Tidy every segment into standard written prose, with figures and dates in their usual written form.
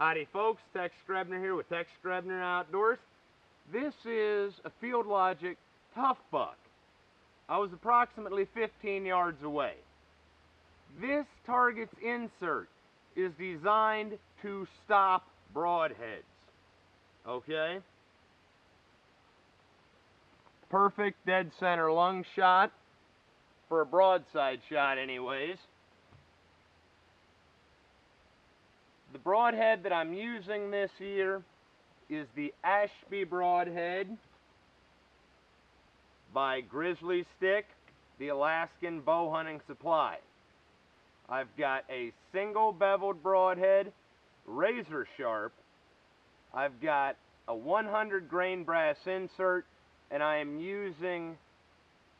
Howdy folks, Tex Grebner here with Tex Grebner Outdoors. This is a Field Logic Tough Buck. I was approximately 15 yards away. This target's insert is designed to stop broadheads. Okay? Perfect dead center lung shot for a broadside shot anyways. The broadhead that I'm using this year is the Ashby broadhead by Grizzly Stick, the Alaskan bow hunting supply. I've got a single beveled broadhead, razor sharp. I've got a 100 grain brass insert, and I am using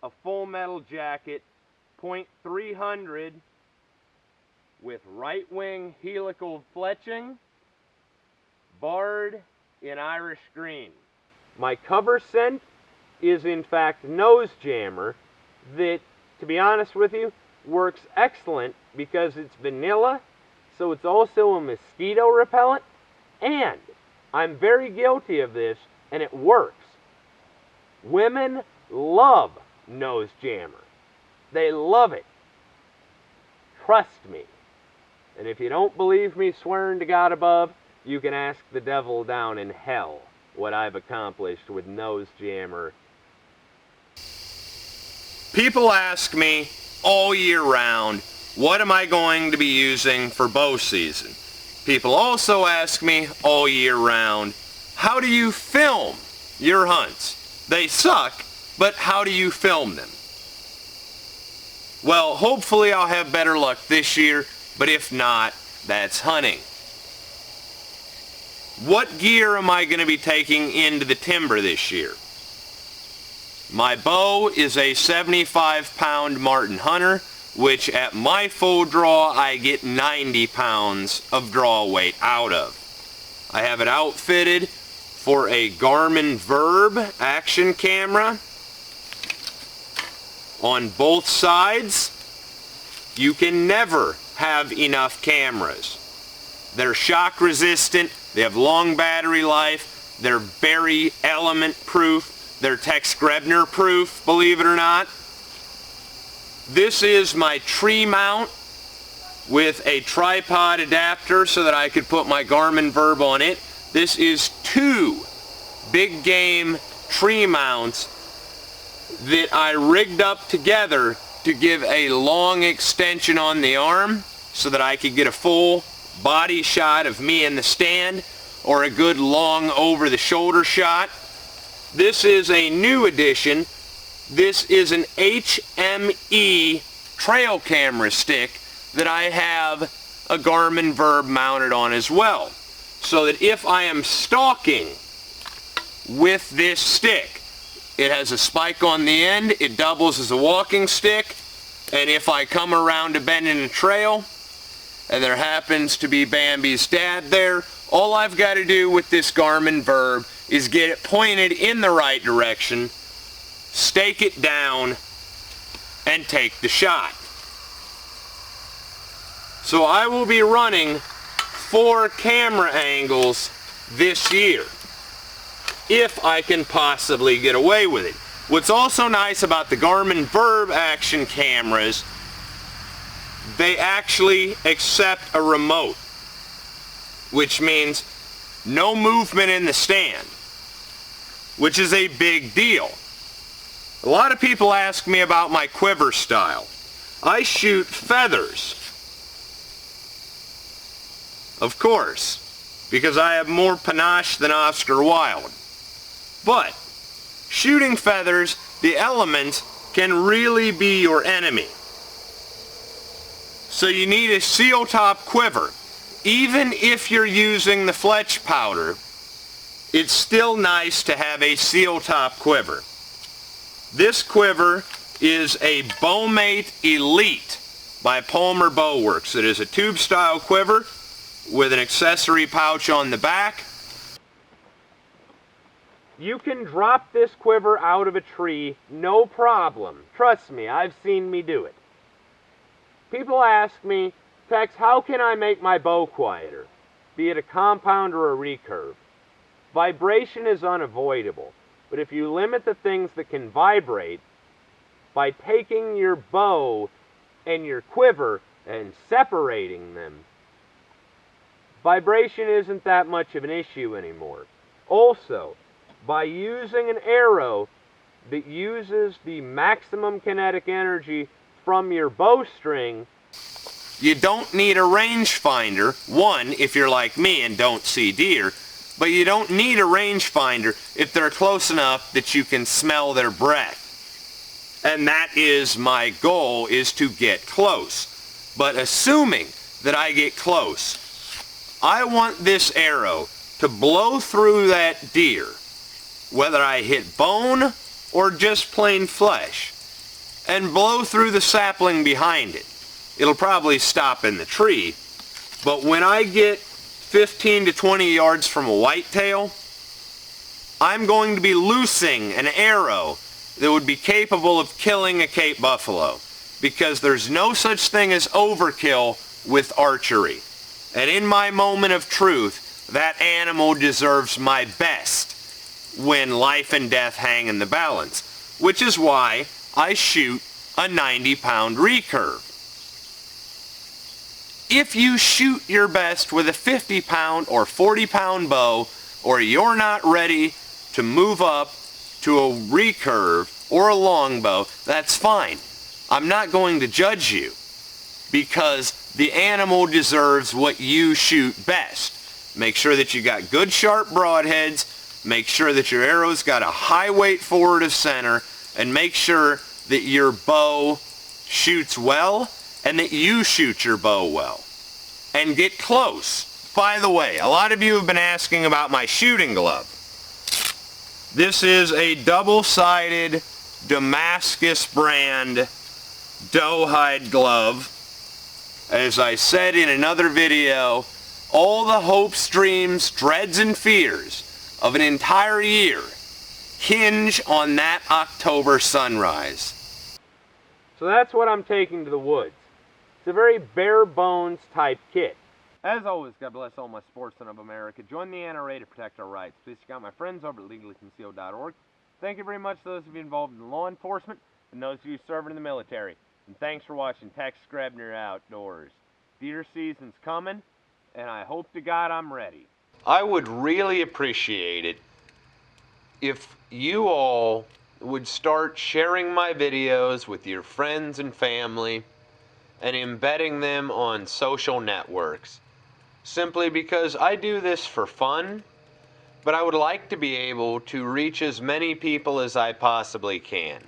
a full metal jacket, .300 with right wing helical fletching, barred in Irish green. My cover scent is in fact nose jammer that, to be honest with you, works excellent because it's vanilla, so it's also a mosquito repellent, and I'm very guilty of this, and it works. Women love nose jammer. They love it. Trust me. And if you don't believe me swearing to God above, you can ask the devil down in hell what I've accomplished with nose jammer. People ask me all year round, what am I going to be using for bow season? People also ask me all year round, how do you film your hunts? They suck, but how do you film them? Well, hopefully I'll have better luck this year, but if not, that's hunting. What gear am I going to be taking into the timber this year? My bow is a 75-pound Martin Hunter, which at my full draw I get 90 pounds of draw weight out of. I have it outfitted for a Garmin Verb action camera on both sides. You can never have enough cameras. They're shock resistant, they have long battery life, they're very element proof, they're Tex Grebner proof, believe it or not. This is my tree mount with a tripod adapter so that I could put my Garmin Verb on it. This is 2 big game tree mounts that I rigged up together to give a long extension on the arm so that I could get a full body shot of me in the stand or a good long over the shoulder shot. This is a new addition. This is an HME trail camera stick that I have a Garmin Verb mounted on as well, so that if I am stalking with this stick, it has a spike on the end, it doubles as a walking stick, and if I come around a bend in a trail and there happens to be Bambi's dad there, all I've got to do with this Garmin Verb is get it pointed in the right direction, stake it down, and take the shot. So I will be running 4 camera angles this year, if I can possibly get away with it. What's also nice about the Garmin Verb action cameras, they actually accept a remote, which means no movement in the stand, which is a big deal. A lot of people ask me about my quiver style. I shoot feathers, of course, because I have more panache than Oscar Wilde. But shooting feathers, the elements can really be your enemy. So you need a seal top quiver. Even if you're using the fletch powder, it's still nice to have a seal top quiver. This quiver is a Bowmate Elite by Palmer Bowworks. It is a tube style quiver with an accessory pouch on the back. You can drop this quiver out of a tree, no problem. Trust me, I've seen me do it. People ask me, Tex, how can I make my bow quieter? be it a compound or a recurve. Vibration is unavoidable, but if you limit the things that can vibrate by taking your bow and your quiver and separating them, vibration isn't that much of an issue anymore. Also, by using an arrow that uses the maximum kinetic energy from your bowstring, you don't need a rangefinder, one, if you're like me and don't see deer, but you don't need a rangefinder if they're close enough that you can smell their breath. And that is my goal, is to get close. But assuming that I get close, I want this arrow to blow through that deer, whether I hit bone or just plain flesh, and blow through the sapling behind it. It'll probably stop in the tree, but when I get 15 to 20 yards from a whitetail, I'm going to be loosing an arrow that would be capable of killing a Cape buffalo, because there's no such thing as overkill with archery. And in my moment of truth, that animal deserves my best when life and death hang in the balance, which is why I shoot a 90-pound recurve. If you shoot your best with a 50-pound or 40-pound bow, or you're not ready to move up to a recurve or a longbow, that's fine. I'm not going to judge you, because the animal deserves what you shoot best. Make sure that you got good sharp broadheads, make sure that your arrow's got a high weight forward of center, and make sure that your bow shoots well and that you shoot your bow well. And get close. By the way, a lot of you have been asking about my shooting glove. This is a double-sided Damascus brand doe hide glove. As I said in another video, all the hopes, dreams, dreads, and fears of an entire year hinge on that October sunrise. So that's what I'm taking to the woods. It's a very bare bones type kit. As always, God bless all my sportsmen of America. Join the NRA to protect our rights. Please check out my friends over at legallyconcealed.org. Thank you very much to those of you involved in law enforcement and those of you serving in the military. And thanks for watching Tex Grebner Outdoors. Deer season's coming, and I hope to God I'm ready. I would really appreciate it if you all would start sharing my videos with your friends and family and embedding them on social networks. Simply because I do this for fun, but I would like to be able to reach as many people as I possibly can.